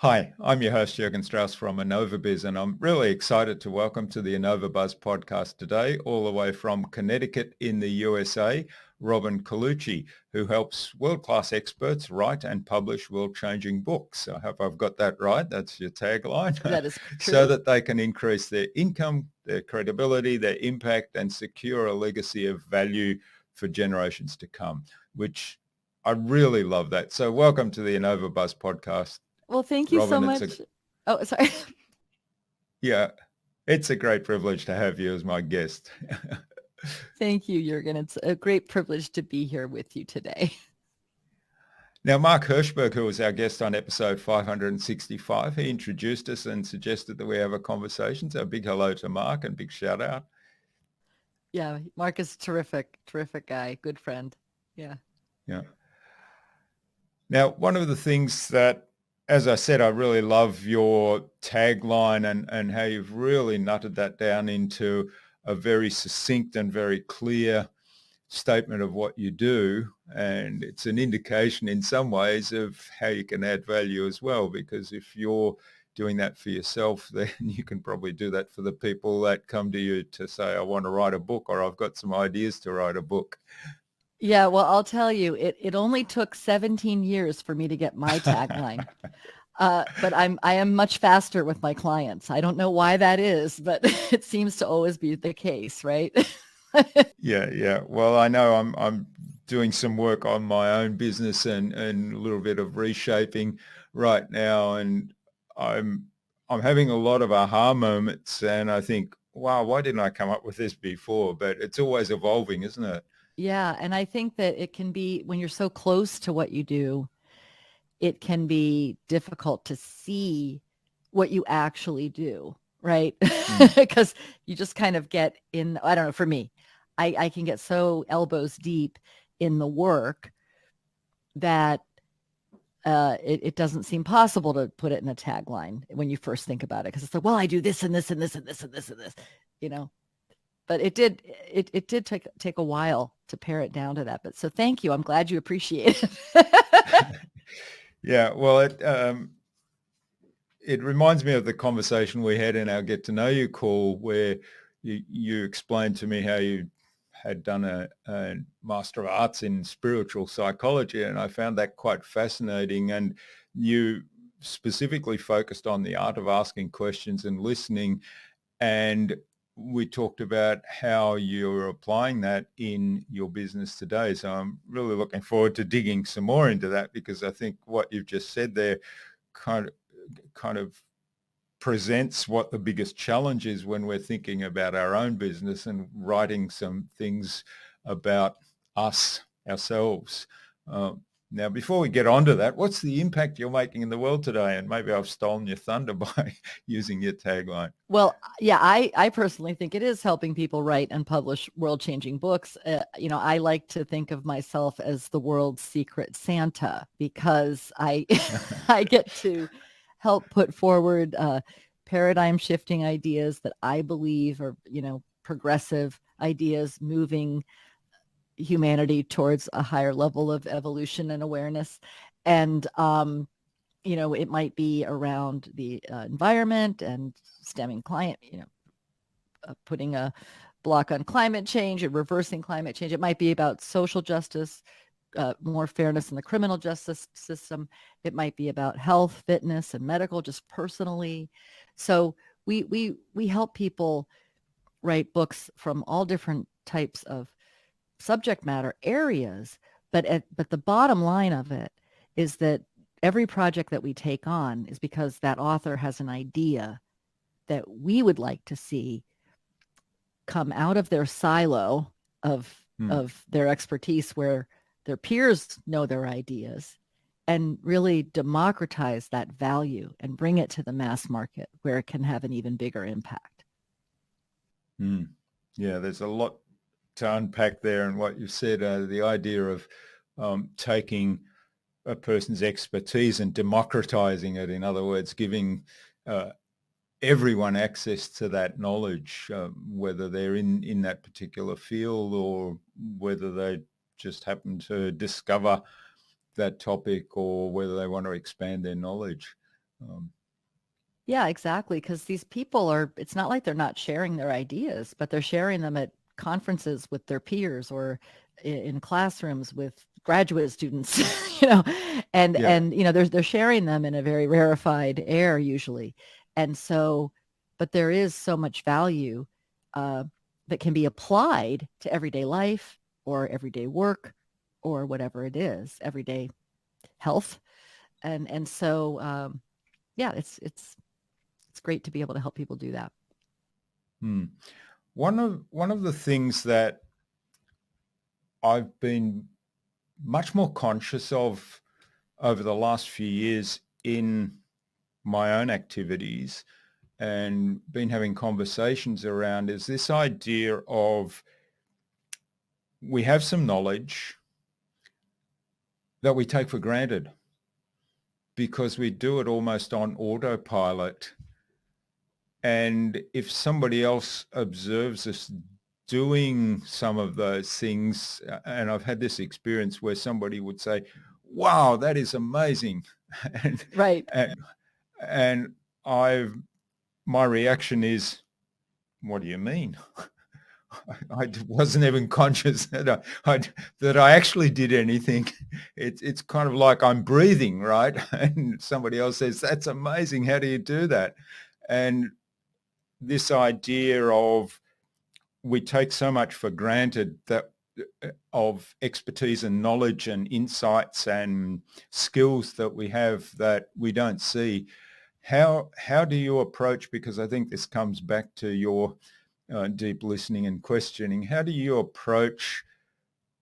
Hi, I'm your host, Jürgen Strauss from Innova.Buzz, and I'm really excited to welcome to the Innova.Buzz podcast today, all the way from Connecticut in the USA, Robin Colucci, who helps world-class experts write and publish world-changing books. I hope I've got that right. That's your tagline. That is So true. that they can increase their income, their credibility, their impact, and secure a legacy of value for generations to come, which I really love that. So welcome to the Innova.Buzz podcast. Well, thank you so Robin, it's a much. Oh, sorry. yeah, it's a great privilege to have you as my guest. Thank you, Jürgen. It's a great privilege to be here with you today. Now, Mark Hirschberg, who was our guest on episode 565, he introduced us and suggested that we have a conversation. So a big hello to Mark and big shout out. Yeah, Mark is terrific, terrific guy, good friend. Yeah. Yeah. Now, one of the things that, as I said, I really love your tagline and how you've really nutted that down into a very succinct and very clear statement of what you do, and it's an indication in some ways of how you can add value as well, because if you're doing that for yourself, then you can probably do that for the people that come to you to say, I want to write a book, or I've got some ideas to write a book. Yeah, well, I'll tell you, it only took 17 years for me to get my tagline. But I am much faster with my clients. I don't know why that is, but it seems to always be the case, right? Yeah. Well, I know I'm doing some work on my own business and a little bit of reshaping right now, and I'm I'm having a lot of aha moments, and I think, wow, why didn't I come up with this before? But it's always evolving, isn't it? Yeah, and I think that it can be when you're so close to what you do, it can be difficult to see what you actually do, right? Mm. Because you just kind of get in, I don't know, for me, I can get so elbows deep in the work that it doesn't seem possible to put it in a tagline when you first think about it. Because it's like, well, I do this and this and this and this and this and this, you know. But it did take a while to pare it down to that. But so thank you. I'm glad you appreciate it. Yeah. Well, it reminds me of the conversation we had in our Get to Know You call, where you explained to me how you had done a Master of Arts in spiritual psychology, and I found that quite fascinating. And you specifically focused on the art of asking questions and listening, and we talked about how you're applying that in your business today. So I'm really looking forward to digging some more into that, because I think what you've just said there kind of kind of presents what the biggest challenge is when we're thinking about our own business and writing some things about us, ourselves. Now, before we get on to that, what's the impact you're making in the world today? And maybe I've stolen your thunder by using your tagline. Well, yeah, I personally think it is helping people write and publish world-changing books. I like to think of myself as the world's secret Santa because I I get to help put forward paradigm-shifting ideas that I believe are, progressive ideas moving humanity towards a higher level of evolution and awareness. And it might be around the environment and stemming climate, putting a block on climate change and reversing climate change. It might be about social justice, more fairness in the criminal justice system. It might be about health, fitness, and medical, just personally. So we help people write books from all different types of subject matter areas, but the bottom line of it is that every project that we take on is because that author has an idea that we would like to see come out of their silo of Hmm. of their expertise where their peers know their ideas and really democratize that value and bring it to the mass market where it can have an even bigger impact. Hmm. Yeah, there's a lot to unpack there in what you've said. The idea of taking a person's expertise and democratizing it. In other words, giving uh, everyone access to that knowledge, whether they're in that particular field or whether they just happen to discover that topic or whether they want to expand their knowledge. Yeah, exactly. Because these people it's not like they're not sharing their ideas, but they're sharing them at conferences with their peers or in classrooms with graduate students, Yeah. they're sharing them in a very rarefied air usually. And so, but there is so much value uh, that can be applied to everyday life or everyday work or whatever it is, everyday health. And so, yeah, it's great to be able to help people do that. Hmm. One of the things that I've been much more conscious of over the last few years in my own activities and been having conversations around is this idea of we have some knowledge that we take for granted because we do it almost on autopilot. And if somebody else observes us doing some of those things, and I've had this experience where somebody would say, wow, that is amazing. and, Right. and, and I've, my reaction is, what do you mean? I wasn't even conscious that I actually did anything. It's kind of like I'm breathing, right? And somebody else says, that's amazing. How do you do that? And this idea of we take so much for granted that of expertise and knowledge and insights and skills that we have that we don't see. How do you approach, because I think this comes back to your deep listening and questioning, how do you approach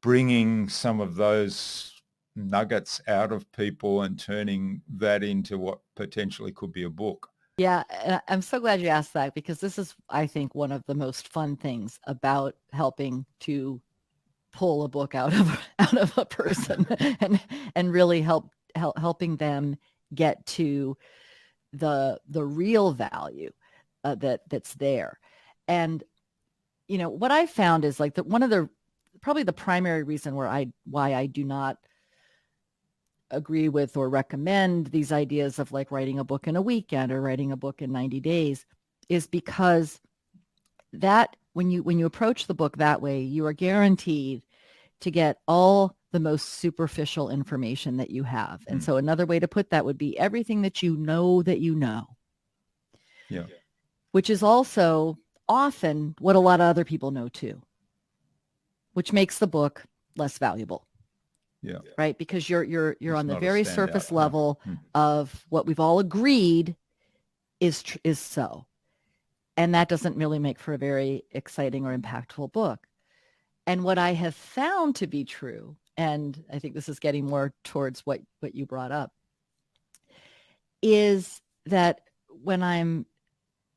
bringing some of those nuggets out of people and turning that into what potentially could be a book? Yeah, I'm so glad you asked that because this is, I think, one of the most fun things about helping to pull a book out of a person and really helping them get to the real value that's there. And what I found is like one of the probably the primary reason why I do not agree with or recommend these ideas of like writing a book in a weekend or writing a book in 90 days is because that when you approach the book that way, you are guaranteed to get all the most superficial information that you have. And so another way to put that would be everything that you know, Yeah. which is also often what a lot of other people know too, which makes the book less valuable. Yeah. Right. Because you're It's on the not a very standout, surface level of what we've all agreed is so. And that doesn't really make for a very exciting or impactful book. And what I have found to be true, and I think this is getting more towards what you brought up, is that when I'm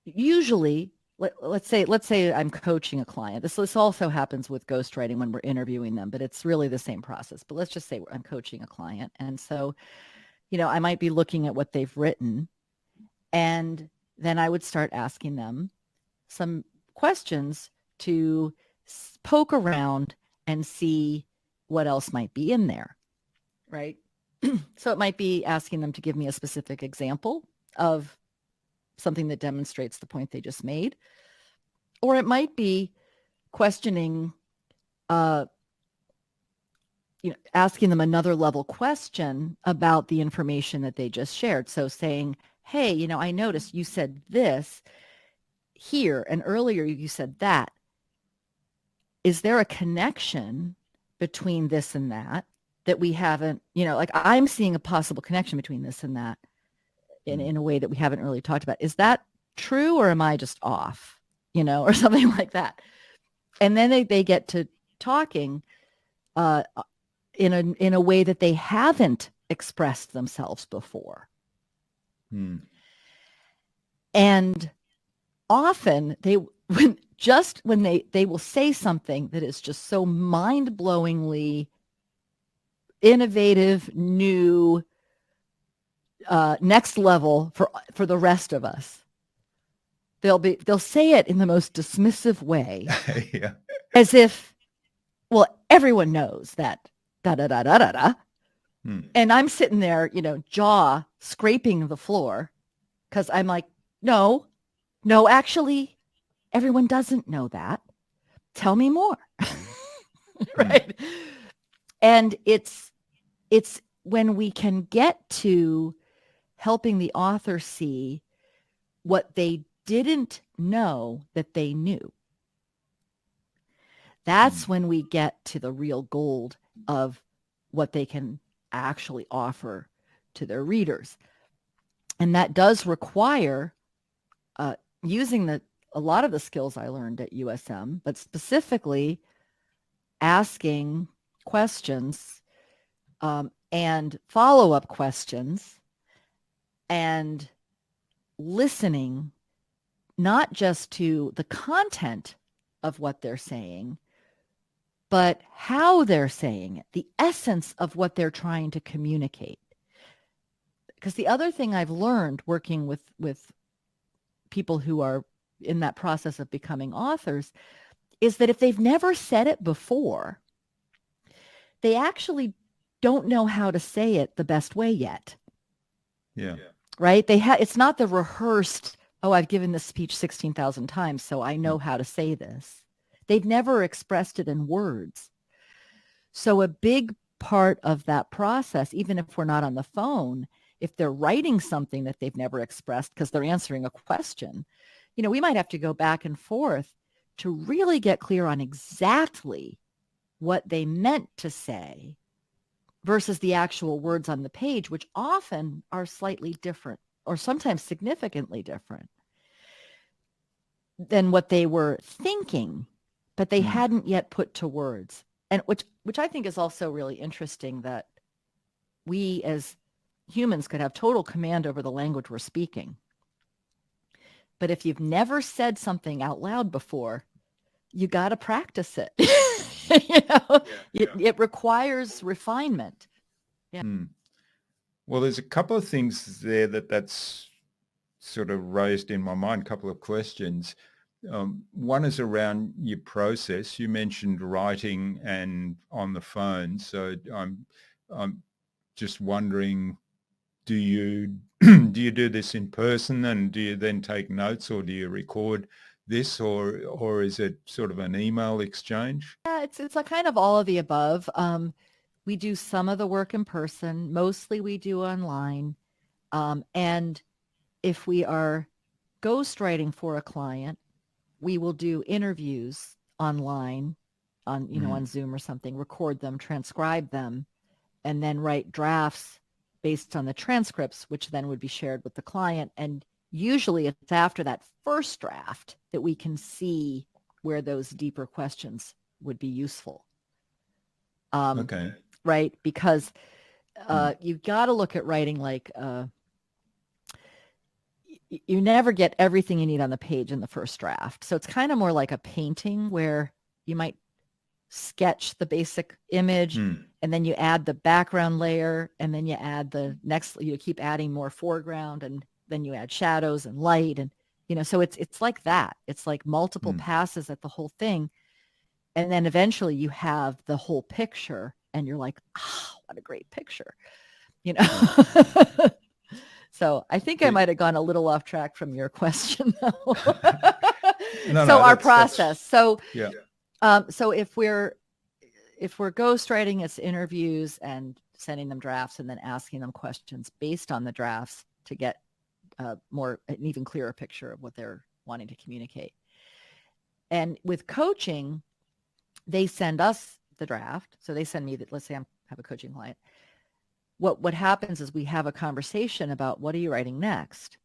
usually, let's say I'm coaching a client. This also happens with ghostwriting when we're interviewing them, but it's really the same process. But let's just say I'm coaching a client. And so, I might be looking at what they've written, and then I would start asking them some questions to poke around and see what else might be in there, right? So it might be asking them to give me a specific example of something that demonstrates the point they just made. Or it might be questioning, asking them another level question about the information that they just shared. So saying, hey, I noticed you said this here and earlier you said that. Is there a connection between this and that we haven't, like I'm seeing a possible connection between this and that in a way that we haven't really talked about. Is that true or am I just off, or something like that? And then they get to talking in a way that they haven't expressed themselves before. And often when they will say something that is just so mind-blowingly innovative, new, next level for the rest of us. They'll say it in the most dismissive way, Yeah. as if, well, everyone knows that da da da da da da. And I'm sitting there, jaw scraping the floor, Because I'm like, no, actually, everyone doesn't know that. Tell me more. Right. And it's when we can get to helping the author see what they didn't know that they knew. That's when we get to the real gold of what they can actually offer to their readers. And that does require using a lot of the skills I learned at USM, but specifically asking questions and follow-up questions and listening not just to the content of what they're saying, but how they're saying it, the essence of what they're trying to communicate. Because the other thing I've learned working with people who are in that process of becoming authors is that if they've never said it before, they actually don't know how to say it the best way yet. Yeah. Right? It's not the rehearsed, oh, I've given this speech 16,000 times, so I know how to say this. They've never expressed it in words. So a big part of that process, even if we're not on the phone, if they're writing something that they've never expressed because they're answering a question, we might have to go back and forth to really get clear on exactly what they meant to say versus the actual words on the page, which often are slightly different or sometimes significantly different than what they were thinking, but they hadn't yet put to words. And which I think is also really interesting, that we as humans could have total command over the language we're speaking. But if you've never said something out loud before, you got to practice it. It requires refinement. Yeah. Well, there's a couple of things there that's sort of raised in my mind, a couple of questions. One is around your process. You mentioned writing and on the phone. So I'm just wondering, do you do this in person, and do you then take notes, or do you record this, or is it sort of an email exchange? Yeah, it's a kind of all of the above. We do some of the work in person. Mostly we do online. And if we are ghostwriting for a client, we will do interviews online on, on Zoom or something, record them, transcribe them, and then write drafts based on the transcripts, which then would be shared with the client. And usually it's after that first draft that we can see where those deeper questions would be useful. Okay. Right? Because you've got to look at writing like you never get everything you need on the page in the first draft. So it's kind of more like a painting where you might sketch the basic image and then you add the background layer, and then you add the next, you keep adding more foreground, and then you add shadows and light, and so it's like that. It's like multiple passes at the whole thing. And then eventually you have the whole picture and you're like, oh, what a great picture. So I think I might have gone a little off track from your question, though. So our process. So if we're ghostwriting, it's interviews and sending them drafts and then asking them questions based on the drafts to get an even clearer picture of what they're wanting to communicate. And with coaching, they send us the draft. So they send me that. Let's say I have a coaching client. What happens is we have a conversation about what are you writing next?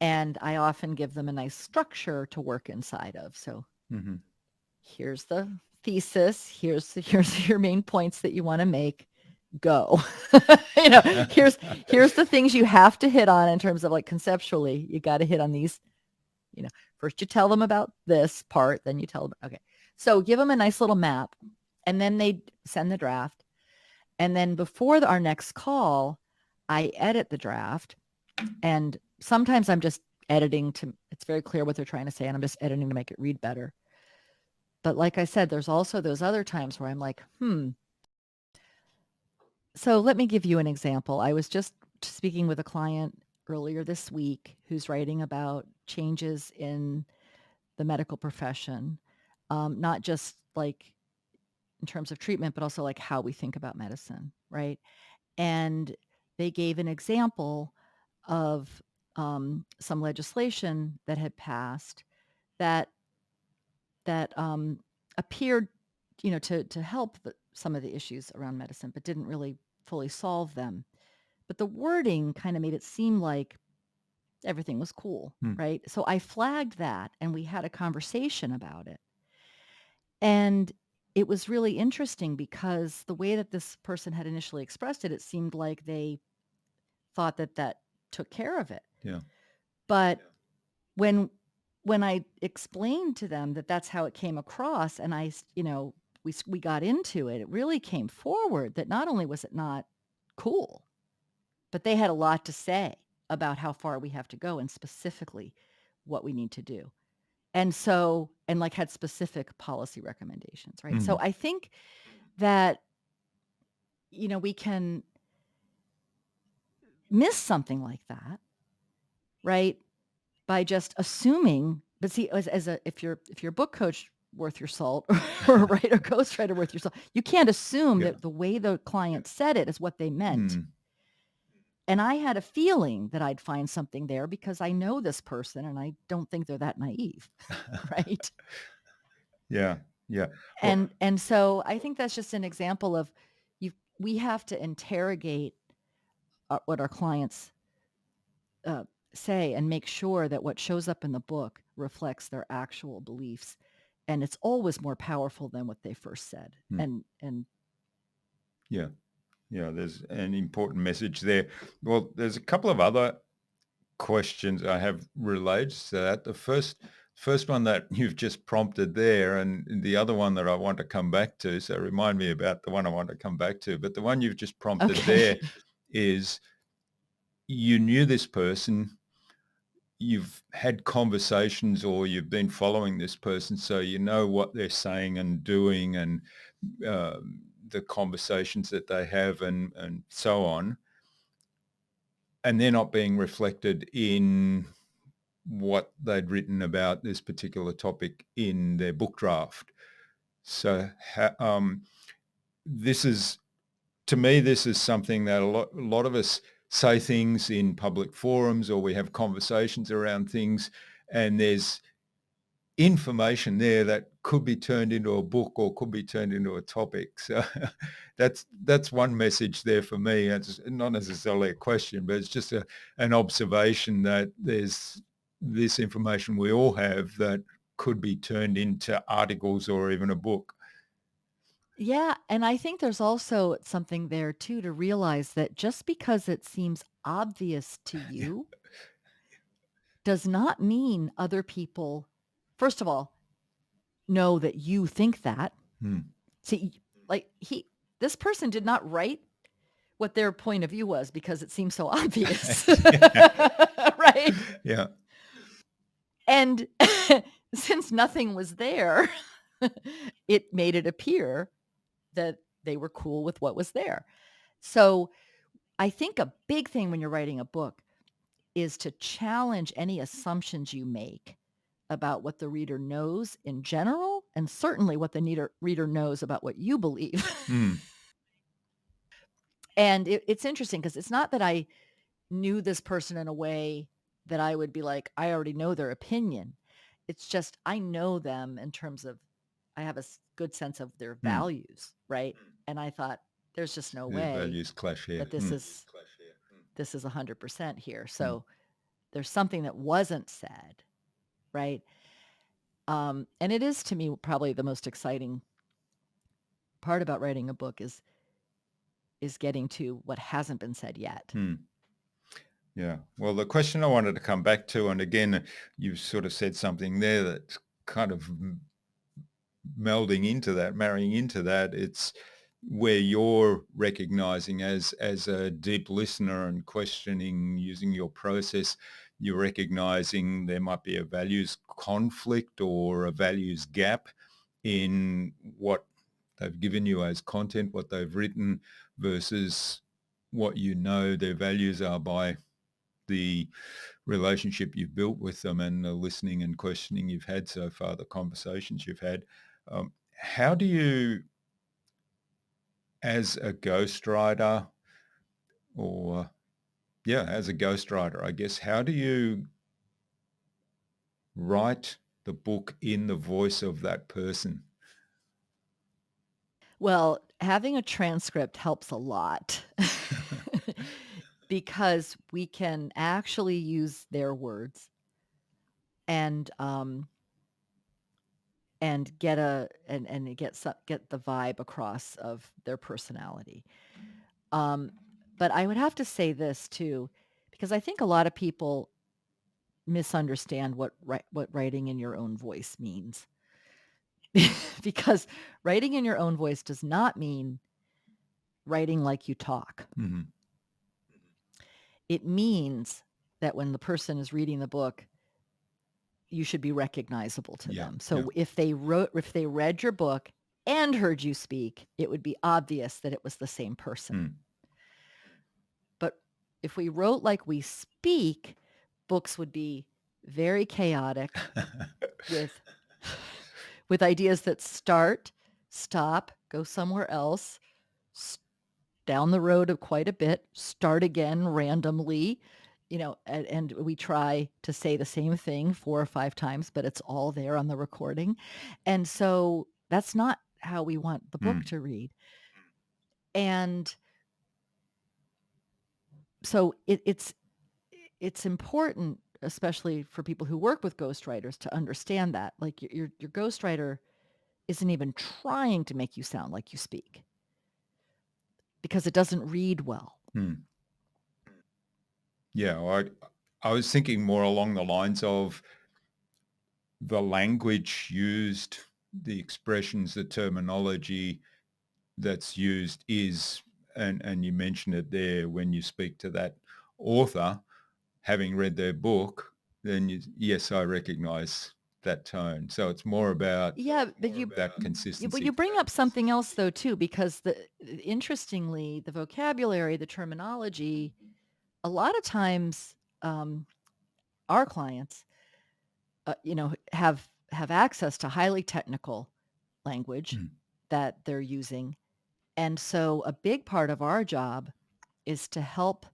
And I often give them a nice structure to work inside of. So here's the thesis. Here's your main points that you want to make. Go. Here's the things you have to hit on in terms of like conceptually. You got to hit on these. First you tell them about this part, then you tell them. Okay. So give them a nice little map, and then they send the draft. And then before our next call, I edit the draft. And sometimes I'm just editing it's very clear what they're trying to say, and I'm just editing to make it read better. But like I said, there's also those other times where I'm like, So let me give you an example. I was just speaking with a client earlier this week who's writing about changes in the medical profession, not just like in terms of treatment, but also like how we think about medicine, right? And they gave an example of some legislation that had passed that appeared, to help some of the issues around medicine, but didn't really fully solve them. But the wording kind of made it seem like everything was cool, right? So I flagged that, and we had a conversation about it. And it was really interesting because the way that this person had initially expressed it, it seemed like they thought that that took care of it. Yeah. But when I explained to them that that's how it came across, and we got into it, it really came forward that not only was it not cool, but they had a lot to say about how far we have to go and specifically what we need to do. And so, and like had specific policy recommendations, right? So I think that, we can miss something like that, right? By just assuming, but see, if you're a book coach worth your salt or a ghostwriter worth your salt, you can't assume that the way the client said it is what they meant. And I had a feeling that I'd find something there because I know this person and I don't think they're that naive, right? Yeah. Yeah. And so I think that's just an example of we have to interrogate what our clients say and make sure that what shows up in the book reflects their actual beliefs. And it's always more powerful than what they first said. And yeah, there's an important message there. Well, there's a couple of other questions I have related to that. The first one that you've just prompted there, and the other one that I want to come back to. So remind me about the one I want to come back to. But the one you've just prompted there is you knew this person, you've had conversations, or you've been following this person, so you know what they're saying and doing, and the conversations that they have, and so on, and they're not being reflected in what they'd written about this particular topic in their book draft. So this is, to me, this is something that a lot of us say things in public forums, or we have conversations around things, and there's information there that could be turned into a book or could be turned into a topic. So that's one message there for me. It's not necessarily a question, but it's just an observation that there's this information we all have that could be turned into articles or even a book. Yeah, and I think there's also something there too to realize that just because it seems obvious to you does not mean other people, first of all, know that you think that. See, like this person did not write what their point of view was because it seems so obvious. Right? Yeah. And since nothing was there, it made it appear that they were cool with what was there. So I think a big thing when you're writing a book is to challenge any assumptions you make about what the reader knows in general, and certainly what the reader knows about what you believe. And it's interesting because it's not that I knew this person in a way that I would be like, I already know their opinion. It's just I know them in terms of I have a good sense of their values, right? And I thought there's just no way values clash here. that this is 100% here. So there's something that wasn't said, right? And it is, to me, probably the most exciting part about writing a book is getting to what hasn't been said yet. Yeah. Well, the question I wanted to come back to, and again, you sort of said something there that's kind of melding into that, marrying into that. It's where you're recognizing as a deep listener and questioning using your process, you're recognizing there might be a values conflict or a values gap in what they've given you as content, what they've written, versus what you know their values are by the relationship you've built with them and the listening and questioning you've had so far, the conversations you've had. How do you, as a ghostwriter, or as a ghostwriter, I guess, how do you write the book in the voice of that person? Well, having a transcript helps a lot because we can actually use their words and get get the vibe across of their personality. But I would have to say this too, because I think a lot of people misunderstand what writing in your own voice means. Because writing in your own voice does not mean writing like you talk. Mm-hmm. It means that when the person is reading the book, you should be recognizable to them. So if they read your book and heard you speak, it would be obvious that it was the same person. But if we wrote like we speak, books would be very chaotic with ideas that start, stop, go somewhere else, down the road of quite a bit, start again randomly, and we try to say the same thing 4 or 5 times, but it's all there on the recording. And so that's not how we want the book to read. And so it's important, especially for people who work with ghostwriters, to understand that. Like your ghostwriter isn't even trying to make you sound like you speak, because it doesn't read well. Yeah, I was thinking more along the lines of the language used, the expressions, the terminology that's used is, and you mentioned it there, when you speak to that author, having read their book, then yes, I recognize that tone. So it's more about that consistency. But you bring up something else though too, because interestingly, the vocabulary, the terminology, a lot of times our clients, have access to highly technical language that they're using. And so a big part of our job is to help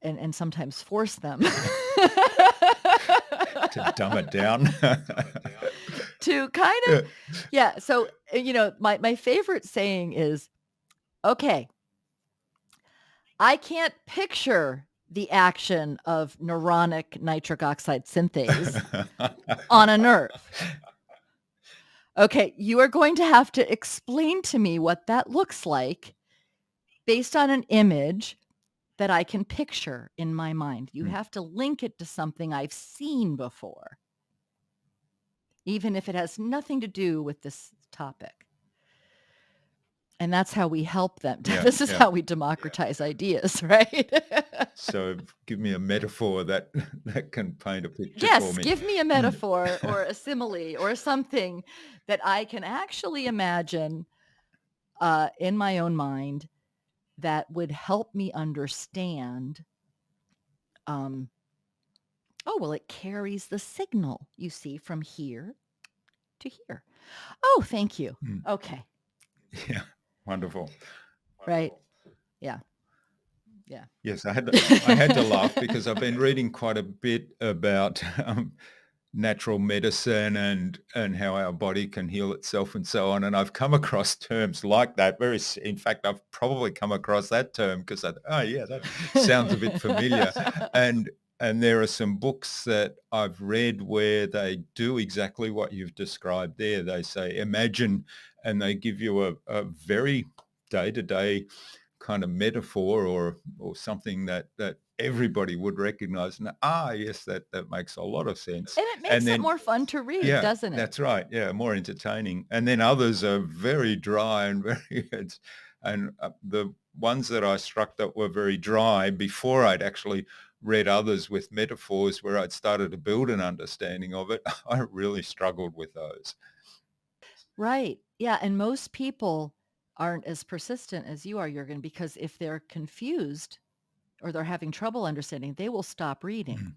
and sometimes force them to dumb it down. To kind of, So, my favorite saying is, okay, I can't picture the action of neuronic nitric oxide synthase on a nerve. Okay, you are going to have to explain to me what that looks like based on an image that I can picture in my mind. You have to link it to something I've seen before, even if it has nothing to do with this topic. And that's how we help them. This is how we democratize ideas, right? So give me a metaphor that can paint a picture for me. Yes, give me a metaphor or a simile or something that I can actually imagine in my own mind that would help me understand. It carries the signal, you see, from here to here. Oh, thank you. Okay. Yeah, wonderful. Right. Yeah. Yeah. Yes, I had to laugh because I've been reading quite a bit about natural medicine and how our body can heal itself and so on. And I've come across terms like that. In fact, I've probably come across that term because that sounds a bit familiar. And there are some books that I've read where they do exactly what you've described there. They say, imagine, and they give you a very day-to-day kind of metaphor or something that everybody would recognize. And yes, that makes a lot of sense. And it makes it more fun to read, doesn't it? That's right. Yeah, more entertaining. And then others are very dry and the ones that I struck that were very dry before I'd actually read others with metaphors where I'd started to build an understanding of it, I really struggled with those. Right. Yeah. And most people aren't as persistent as you are, Jürgen, because if they're confused, or they're having trouble understanding, they will stop reading.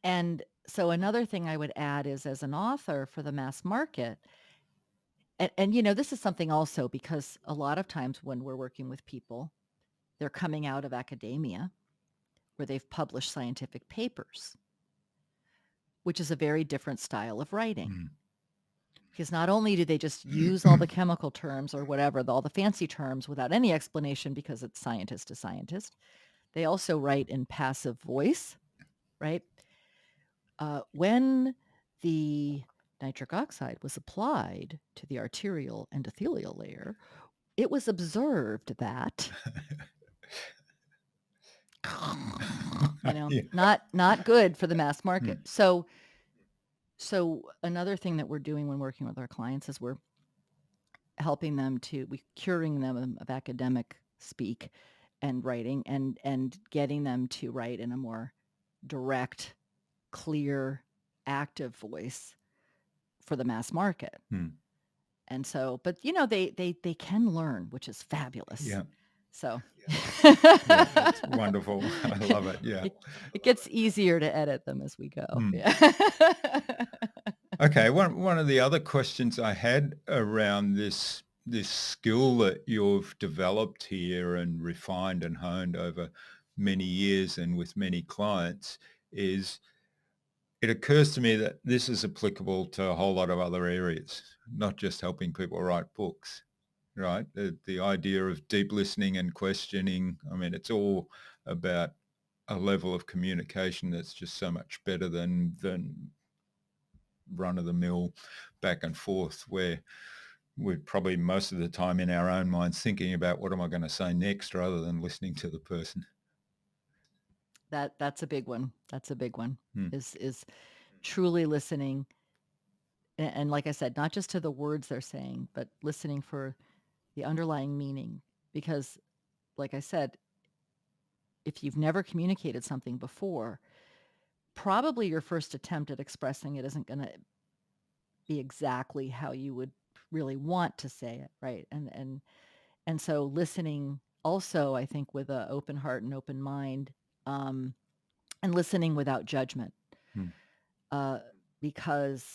And so another thing I would add is, as an author for the mass market, and this is something also, because a lot of times when we're working with people, they're coming out of academia where they've published scientific papers, which is a very different style of writing. Because not only do they just use all the chemical terms or whatever, all the fancy terms without any explanation because it's scientist to scientist, they also write in passive voice, right? When the nitric oxide was applied to the arterial endothelial layer, it was observed that, not good for the mass market. So another thing that we're doing when working with our clients is we're helping them curing them of academic speak and writing, and getting them to write in a more direct, clear, active voice for the mass market. And so, but they can learn, which is fabulous. Yeah. So that's wonderful. I love it. Yeah. It gets easier to edit them as we go. Yeah. Okay. One of the other questions I had around this skill that you've developed here and refined and honed over many years and with many clients is, it occurs to me that this is applicable to a whole lot of other areas, not just helping people write books, right? The idea of deep listening and questioning, I mean, it's all about a level of communication that's just so much better than run-of-the-mill back and forth, where we're probably most of the time in our own minds thinking about what am I going to say next rather than listening to the person. That's a big one. That's a big one. Is truly listening. And like I said, not just to the words they're saying, but listening for the underlying meaning. Because like I said, if you've never communicated something before, probably your first attempt at expressing it isn't going to be exactly how you would really want to say it, right? And so listening also, I think, with an open heart and open mind, and listening without judgment, because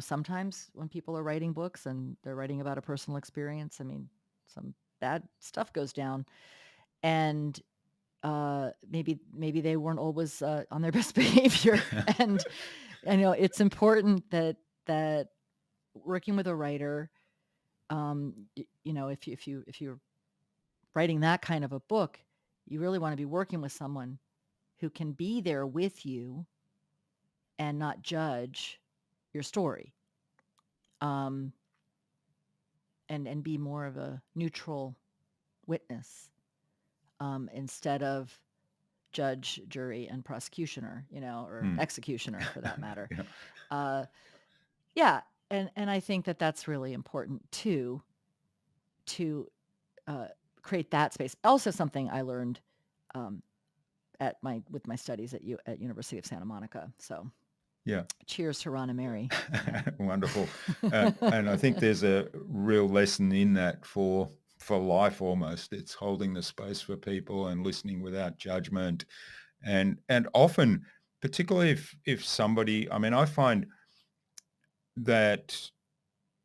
sometimes when people are writing books and they're writing about a personal experience, I mean, some bad stuff goes down, and maybe they weren't always on their best behavior. And it's important that working with a writer, if you're writing that kind of a book, you really want to be working with someone who can be there with you and not judge your story, and be more of a neutral witness, instead of judge, jury, and prosecutioner, or executioner for that matter. And I think that's really important too, to create that space. Also, something I learned with my studies at University of Santa Monica. So cheers to Ron and Mary. Wonderful. And I think there's a real lesson in that for life almost. It's holding the space for people and listening without judgment. And often, particularly if somebody, I mean, I find that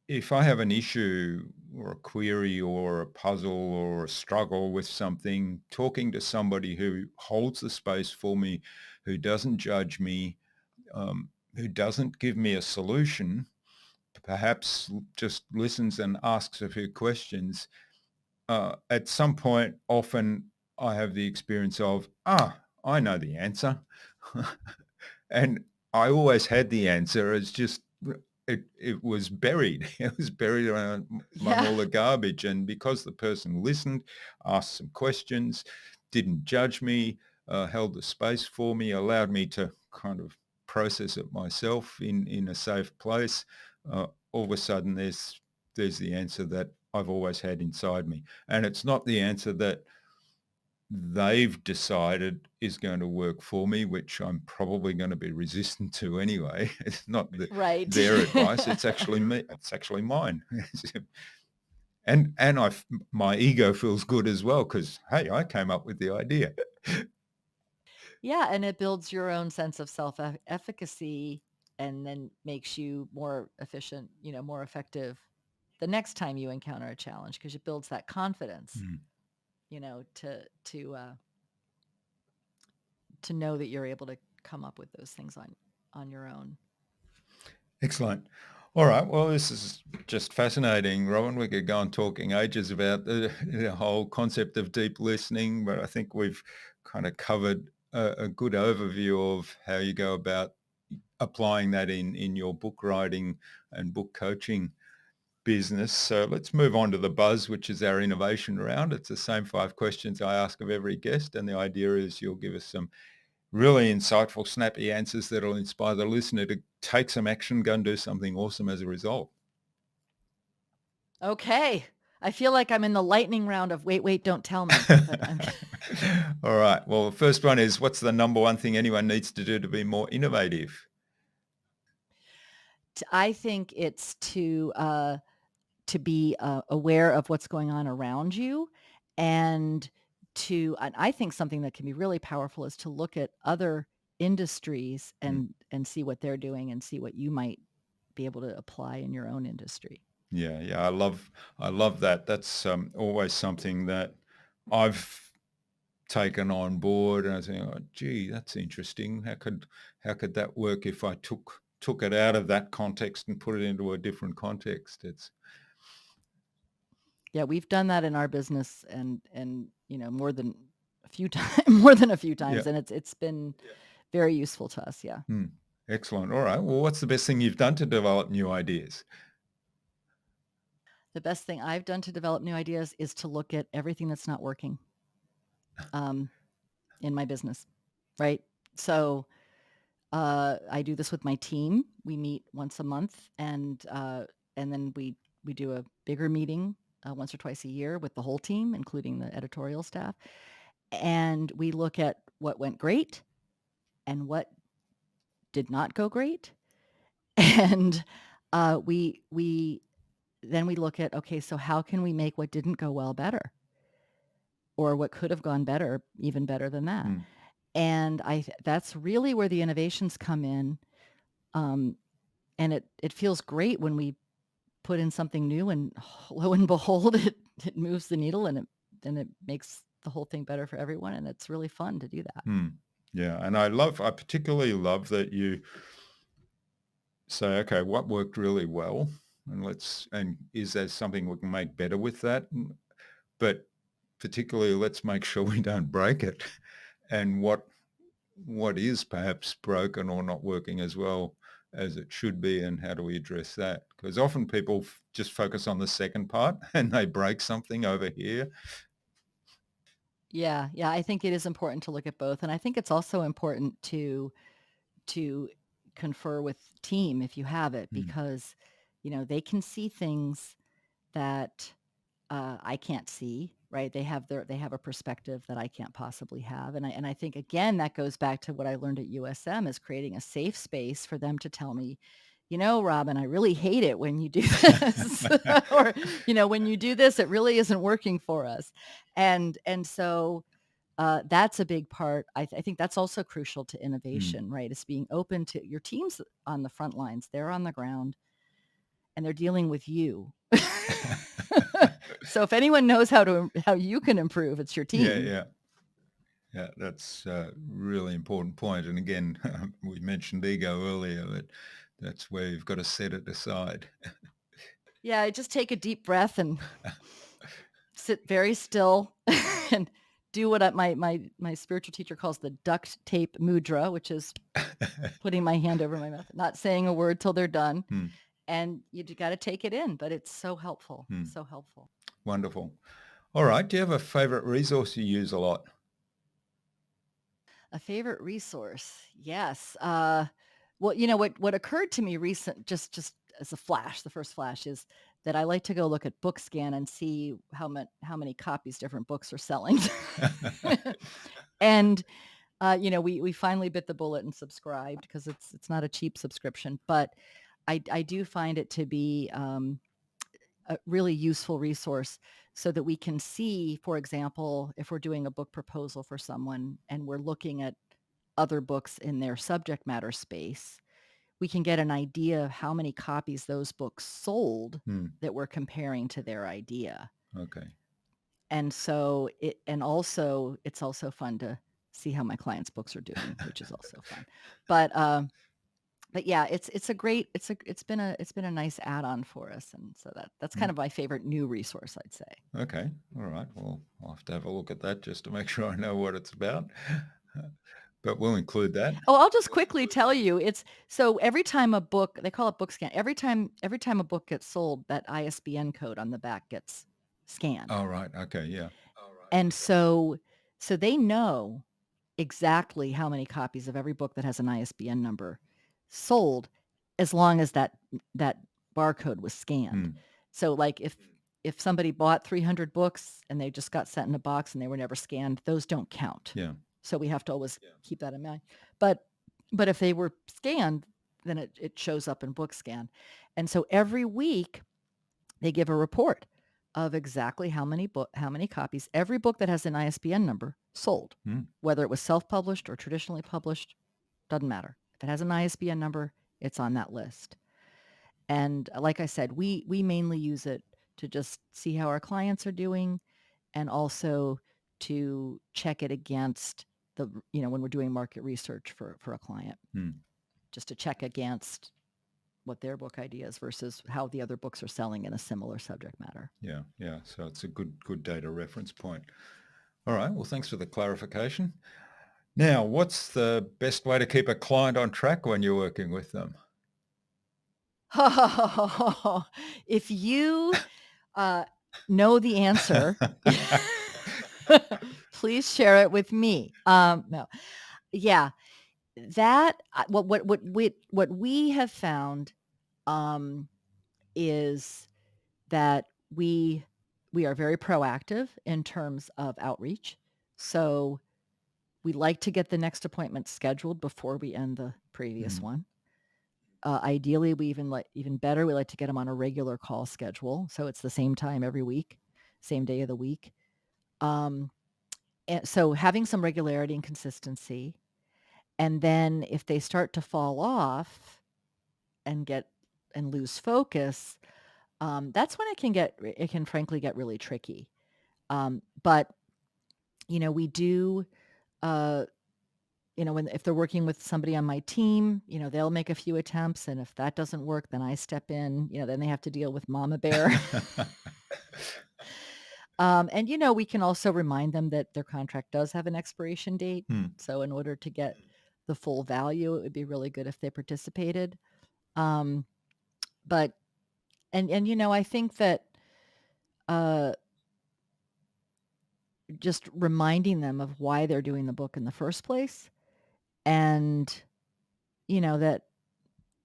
if I have an issue or a query or a puzzle or a struggle with something, talking to somebody who holds the space for me, who doesn't judge me, who doesn't give me a solution, perhaps just listens and asks a few questions, at some point, often I have the experience of, I know the answer. And I always had the answer. It's just, it was buried. It was buried around among all the garbage. And because the person listened, asked some questions, didn't judge me, held the space for me, allowed me to kind of process it myself in a safe place, all of a sudden there's the answer that I've always had inside me. And it's not the answer that they've decided is going to work for me, which I'm probably going to be resistant to anyway. It's not their advice. It's actually me. It's actually mine. my ego feels good as well because, hey, I came up with the idea. Yeah, and it builds your own sense of self-efficacy and then makes you more efficient, more effective the next time you encounter a challenge because it builds that confidence, Mm. to know that you're able to come up with those things on your own. Excellent. All right. Well, this is just fascinating, Robin. We could go on talking ages about the whole concept of deep listening, but I think we've kind of covered a good overview of how you go about applying that in your book writing and book coaching business. So let's move on to the buzz, which is our innovation round. It's the same 5 questions I ask of every guest, and the idea is you'll give us some really insightful, snappy answers that'll inspire the listener to take some action, go and do something awesome as a result. Okay. I feel like I'm in the lightning round of wait, don't tell me. But All right. Well, the first one is, what's the number one thing anyone needs to do to be more innovative? I think it's to be aware of what's going on around you, and I think something that can be really powerful is to look at other industries Mm. and see what they're doing and see what you might be able to apply in your own industry. Yeah. I love that. That's always something that I've taken on board, and I think, oh, gee, that's interesting. How could that work if I took it out of that context and put it into a different context? It's Yeah, we've done that in our business and more than a few times, more than a few yeah. times, and it's been very useful to us. Yeah. Hmm. Excellent. All right. Well, what's the best thing you've done to develop new ideas? The best thing I've done to develop new ideas is to look at everything that's not working um, in my business, right? So I do this with my team. We meet once a month, and then we do a bigger meeting once or twice a year with the whole team, including the editorial staff, and we look at what went great and what did not go great, and we then we look at, okay, so how can we make what didn't go well better, or what could have gone better even better than that? Hmm. And that's really where the innovations come in. Um, and it feels great when we put in something new and lo and behold, it moves the needle and it makes the whole thing better for everyone. And it's really fun to do that. Hmm. Yeah. And I particularly love that you say, okay, what worked really well, and is there something we can make better with that? But particularly, let's make sure we don't break it. And what is perhaps broken or not working as well as it should be, and how do we address that? Because often people just focus on the second part and they break something over here. Yeah. Yeah. I think it is important to look at both. And I think it's also important to confer with team if you have it, Mm. because, they can see things that I can't see, right? They have a perspective that I can't possibly have. And I think, again, that goes back to what I learned at USM, is creating a safe space for them to tell me, Robin, I really hate it when you do this, or, when you do this, it really isn't working for us. And so that's a big part. I think that's also crucial to Mm. innovation, right? It's being open to your teams on the front lines. They're on the ground and they're dealing with you. So if anyone knows how you can improve, it's your Yeah, team. yeah, that's a really important point. And again, we mentioned ego earlier, but that's where you've got to set it aside. Yeah, I just take a deep breath and sit very still and do what my spiritual teacher calls the duct tape mudra, which is putting my hand over my mouth, not saying a word till they're done. Hmm. And you got to take it in, but it's so helpful. Hmm. So helpful. Wonderful. All right. Do you have a favorite resource you use a lot? A favorite resource? Yes. Well, what occurred to me just as a flash, the first flash is that I like to go look at BookScan and see how many copies different books are selling. And we finally bit the bullet and subscribed, because it's not a cheap subscription, but I do find it to be a really useful resource so that we can see, for example, if we're doing a book proposal for someone and we're looking at other books in their subject matter space, we can get an idea of how many copies those books sold that we're comparing to their idea. Okay. And so it's also fun to see how my clients' books are doing, which is also fun. But yeah, it's been a nice add-on for us, and so that's kind of my favorite new resource, I'd say. Okay. All right. Well, I'll have to have a look at that just to make sure I know what it's about. But we'll include that. Oh, I'll just quickly tell you, so every time a book, they call it book scan. Every time a book gets sold, that ISBN code on the back gets scanned. Oh, right. Okay. Yeah. And so they know exactly how many copies of every book that has an ISBN number sold, as long as that barcode was scanned. So like if somebody bought 300 books and they just got sent in a box and they were never scanned, those don't count. Yeah. So we have to always keep that in mind. But if they were scanned, then it shows up in book scan. And so every week they give a report of exactly how many copies every book that has an ISBN number sold, whether it was self-published or traditionally published, doesn't matter. If it has an ISBN number, it's on that list. And like I said, we mainly use it to just see how our clients are doing, and also to check it against when we're doing market research for a client, just to check against what their book idea is versus how the other books are selling in a similar subject matter. Yeah. Yeah. So it's a good data reference point. All right. Well, thanks for the clarification. Now, what's the best way to keep a client on track when you're working with them? If you know the answer, please share it with me. No, yeah, that what we have found is that we are very proactive in terms of outreach. So we like to get the next appointment scheduled before we end the previous one. Ideally, we even better, we like to get them on a regular call schedule, so it's the same time every week, same day of the week. And so having some regularity and consistency, and then if they start to fall off and lose focus, that's when it can frankly get really tricky. But we do. If they're working with somebody on my team, they'll make a few attempts, and if that doesn't work, then I step in. Then they have to deal with Mama Bear. And we can also remind them that their contract does have an expiration date. So in order to get the full value, it would be really good if they participated. But I think that just reminding them of why they're doing the book in the first place, and that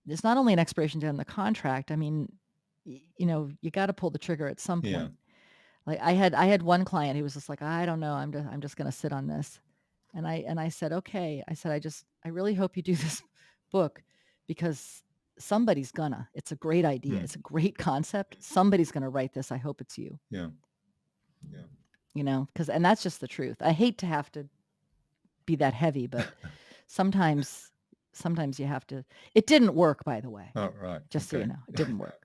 there's not only an expiration date on the contract. I mean, you got to pull the trigger at some point. Yeah. Like I had one client who was just like, I don't know, I'm just going to sit on this. And I said, okay. I said, I really hope you do this book, because somebody's gonna. It's a great idea. It's a great concept. Somebody's going to write this. I hope it's you. Yeah. And that's just the truth. I hate to have to be that heavy, but sometimes you have to. It didn't work, by the way. Oh, right. Just so you know, it didn't work.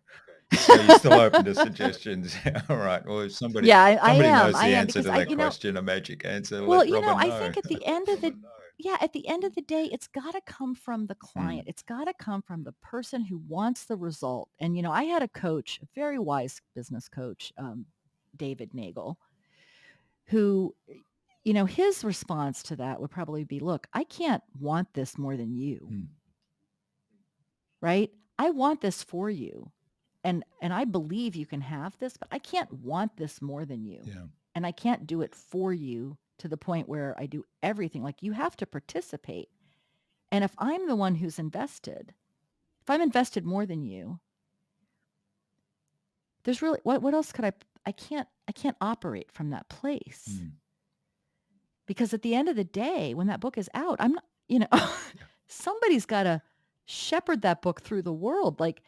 So you're still open to suggestions. All right. Well, if somebody knows the answer to that question, a magic answer. Well, I think at the end of the day, it's got to come from the client. It's got to come from the person who wants the result. And I had a coach, a very wise business coach, David Nagel, who, his response to that would probably be, look, I can't want this more than you, right? I want this for you. And I believe you can have this, but I can't want this more than you. Yeah. And I can't do it for you to the point where I do everything. Like, you have to participate. And if I'm the one who's invested, if I'm invested more than you, there's really, what else could I can't operate from that place. Because at the end of the day, when that book is out, I'm not, somebody's got to shepherd that book through the world. Like,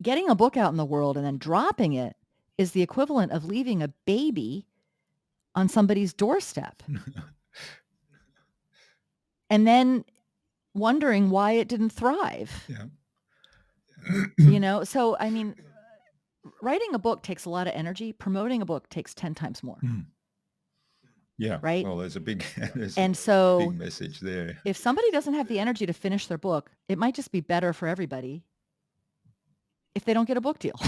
getting a book out in the world and then dropping it is the equivalent of leaving a baby on somebody's doorstep and then wondering why it didn't thrive. Yeah. So I mean, writing a book takes a lot of energy. Promoting a book takes 10 times more. Yeah. Right. Well, there's a big message there. If somebody doesn't have the energy to finish their book, it might just be better for everybody if they don't get a book deal.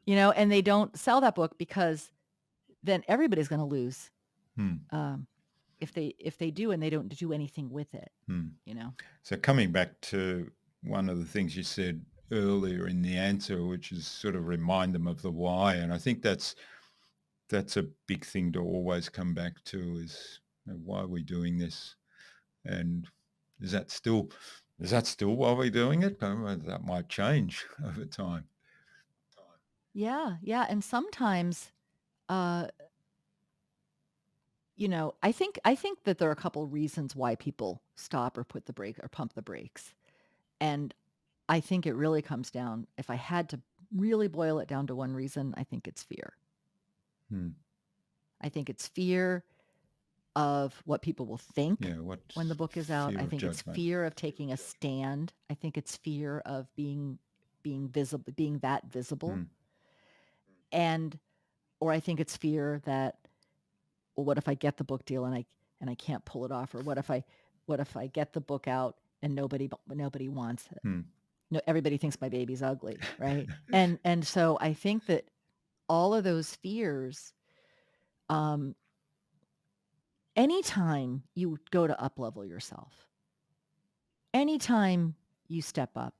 Yeah. And they don't sell that book, because then everybody's going to lose. If they do and they don't do anything with it. So coming back to one of the things you said earlier in the answer, which is sort of remind them of the why, and I think that's a big thing to always come back to, is why are we doing this, and is that still why we're doing it? That might change over time. Yeah, and sometimes, I think that there are a couple reasons why people stop or put the brake or pump the brakes, and I think it really comes down. If I had to really boil it down to one reason, I think it's fear. I think it's fear of what people will think when the book is out. I think it's fear of taking a stand. I think it's fear of being visible, being that visible. Or I think it's fear that, well, what if I get the book deal and I can't pull it off? Or what if I get the book out and nobody wants it? No, everybody thinks my baby's ugly, right? and so I think that all of those fears, anytime you go to up-level yourself, anytime you step up,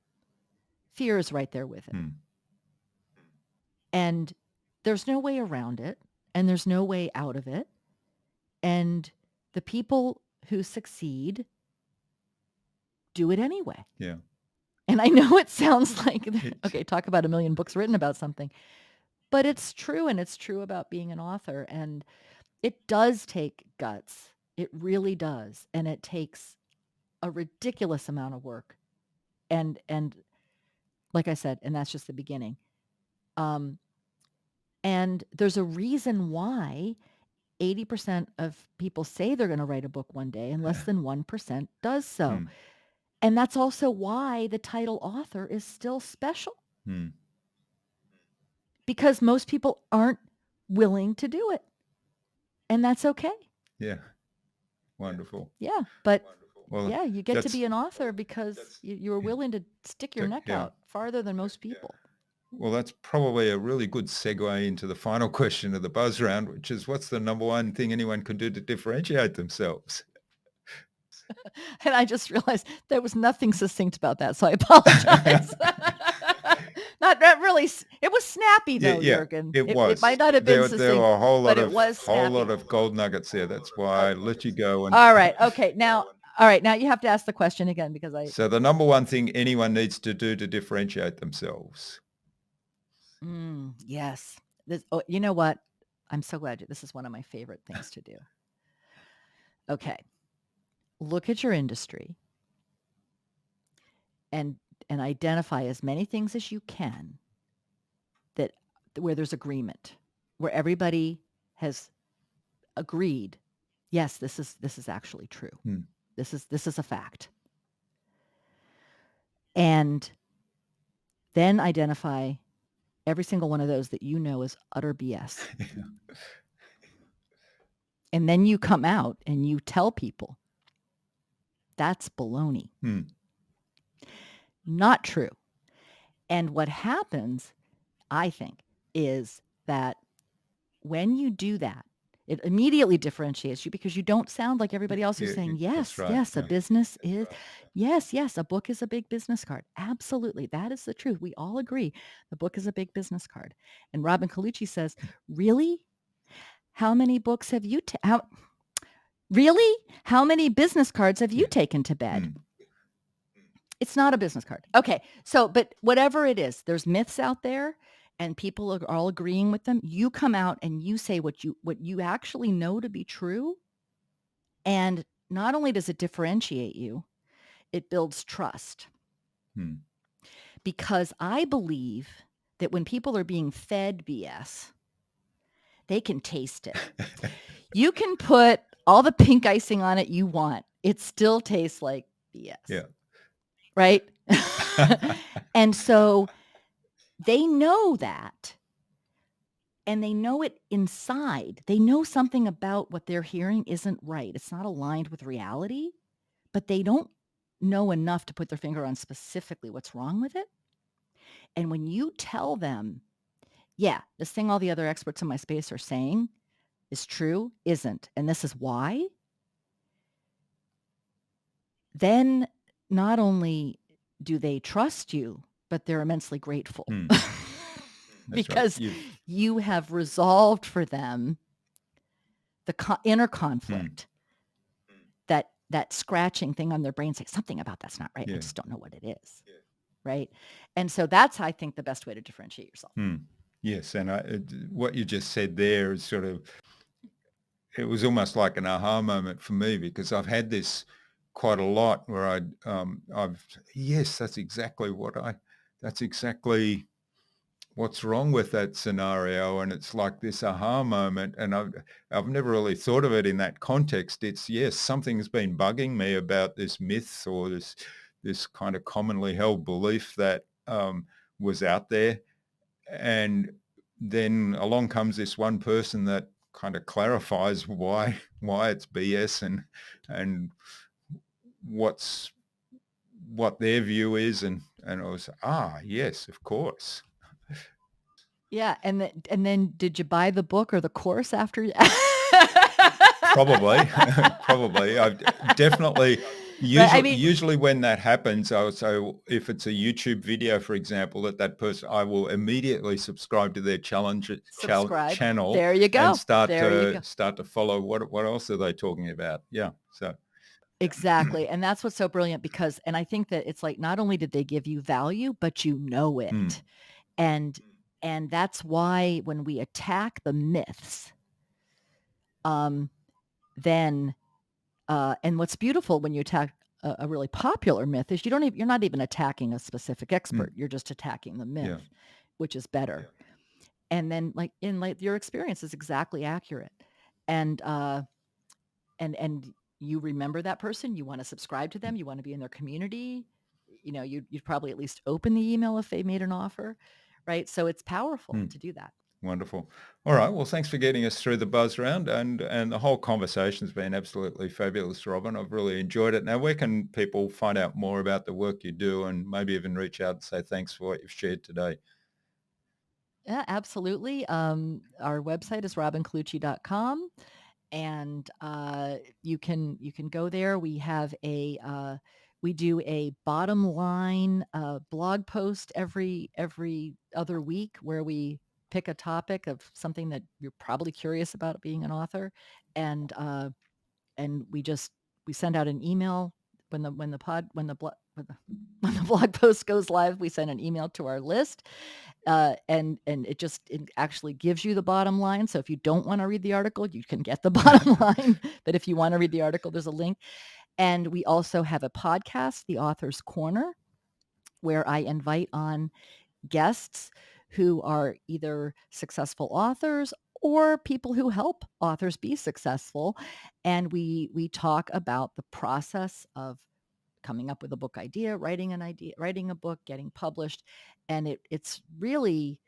fear is right there with it. And there's no way around it, and there's no way out of it. And the people who succeed do it anyway. Yeah. And I know it sounds like, okay, talk about a million books written about something, but it's true, and it's true about being an author. And it does take guts. It really does. And it takes a ridiculous amount of work. And like I said, and that's just the beginning. And there's a reason why 80% of people say they're going to write a book one day, and less than 1% does so. And that's also why the title author is still special. Because most people aren't willing to do it. And that's okay. Yeah. Wonderful. Yeah. But well, you get to be an author because you're willing to stick your neck out farther than most people. Well, that's probably a really good segue into the final question of the Buzz round, which is, what's the number one thing anyone can do to differentiate themselves? And I just realized there was nothing succinct about that, so I apologize. Not really. It was snappy though, Jürgen. It was. It might not have been succinct, there were a whole lot of gold nuggets there. That's why I let you go. All right. Okay. Now you have to ask the question again, because So the number one thing anyone needs to do to differentiate themselves. Yes. You know what? I'm so glad this is one of my favorite things to do. Okay. Look at your industry and identify as many things as you can where there's agreement, where everybody has agreed, yes, this is actually true. This is a fact. And then identify every single one of those that you know is utter BS. And then you come out and you tell people that's baloney. Not true. And what happens, I think, is that when you do that, it immediately differentiates you, because you don't sound like everybody else who's saying, yes, a business is, yes, a book is a big business card. Absolutely. That is the truth. We all agree. The book is a big business card. And Robin Colucci says, really? How many books have you, really? How many business cards have you taken to bed? It's not a business card. Okay. So, but whatever it is, there's myths out there, and people are all agreeing with them. You come out and you say what you actually know to be true. And not only does it differentiate you, it builds trust. because I believe that when people are being fed BS, they can taste it. You can put all the pink icing on it you want. It still tastes like BS. Yeah. Right? And so they know that. And they know it inside. They know something about what they're hearing isn't right. It's not aligned with reality, but they don't know enough to put their finger on specifically what's wrong with it. And when you tell them, yeah, this thing all the other experts in my space are saying is true, isn't, and this is why, then not only do they trust you, but they're immensely grateful. Because you have resolved for them the inner conflict, that scratching thing on their brain saying something about that's not right. I just don't know what it is. Right. And so that's, I think, the best way to differentiate yourself. Yes. And what you just said there is sort of, it was almost like an aha moment for me, because I've had this quite a lot where yes, that's exactly what's wrong with that scenario. And it's like this aha moment. And I've never really thought of it in that context. It's, yes, something's been bugging me about this myth or this kind of commonly held belief that was out there. And then along comes this one person that kind of clarifies why it's BS and what their view is. And I was, yes, of course. Yeah. And then did you buy the book or the course after? Probably. I've definitely, usually when that happens, I would say if it's a YouTube video, for example, that person, I will immediately subscribe to their channel. There you go. And start to follow what else are they talking about. Yeah. So. Exactly. And that's what's so brilliant and I think that it's like, not only did they give you value, but you know it. And that's why when we attack the myths, then and what's beautiful when you attack a really popular myth is you're not even attacking a specific expert. You're just attacking the myth, which is better. And then your experience is exactly accurate. And you remember that person, you want to subscribe to them, you want to be in their community, you'd probably at least open the email if they made an offer, right? So it's powerful to do that. Wonderful. All right. Well, thanks for getting us through the buzz round, and the whole conversation's been absolutely fabulous, Robin. I've really enjoyed it. Now, where can people find out more about the work you do and maybe even reach out and say thanks for what you've shared today? Yeah, absolutely. Our website is robincolucci.com. And you can go there. We have we do a bottom line blog post every other week where we pick a topic of something that you're probably curious about being an author, and we send out an email when the blog post goes live. We send an email to our list. And it actually gives you the bottom line. So if you don't want to read the article, you can get the bottom line. But if you want to read the article, there's a link. And we also have a podcast, The Author's Corner, where I invite on guests who are either successful authors or people who help authors be successful. And we talk about the process of coming up with a book idea, writing a book, getting published. And it's really,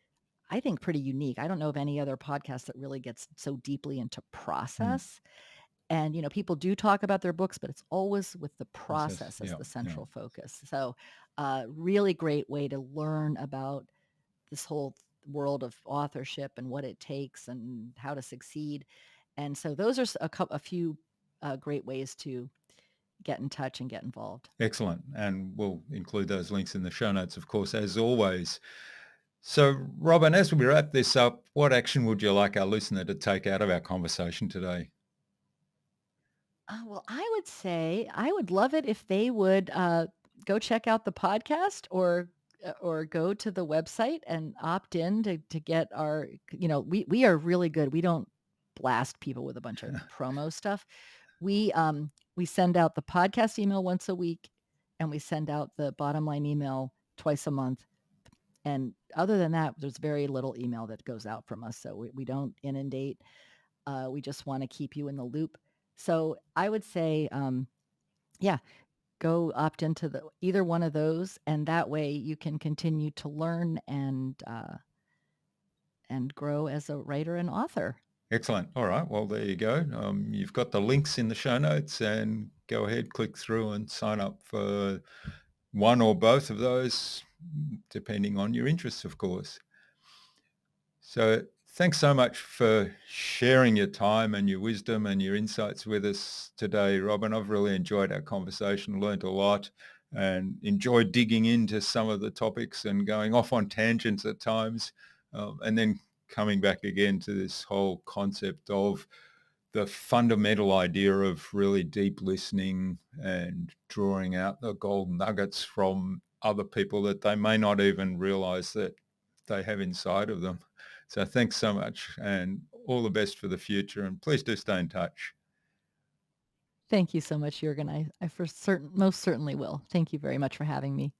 I think, pretty unique. I don't know of any other podcast that really gets so deeply into process. And, people do talk about their books, but it's always with the process as the central focus. So really great way to learn about this whole world of authorship and what it takes and how to succeed. And so those are a few great ways to get in touch and get involved. Excellent. And we'll include those links in the show notes, of course, as always. So, Robin, as we wrap this up, what action would you like our listener to take out of our conversation today? Well, I would say I would love it if they would go check out the podcast or go to the website and opt in to get our, we are really good. We don't blast people with a bunch of promo stuff. We send out the podcast email once a week, and we send out the bottom line email twice a month. And other than that, there's very little email that goes out from us. So we don't inundate. We just want to keep you in the loop. So I would say, yeah, go opt into either one of those, and that way you can continue to learn and grow as a writer and author. Excellent. All right. Well, there you go. You've got the links in the show notes, and go ahead, click through and sign up for one or both of those, depending on your interests, of course. So thanks so much for sharing your time and your wisdom and your insights with us today, Robin. I've really enjoyed our conversation, learned a lot, and enjoyed digging into some of the topics and going off on tangents at times, and then coming back again to this whole concept of the fundamental idea of really deep listening and drawing out the gold nuggets from other people that they may not even realize that they have inside of them. So thanks so much, and all the best for the future, and please do stay in touch. Thank you so much, Jurgen. I most certainly will. Thank you very much for having me.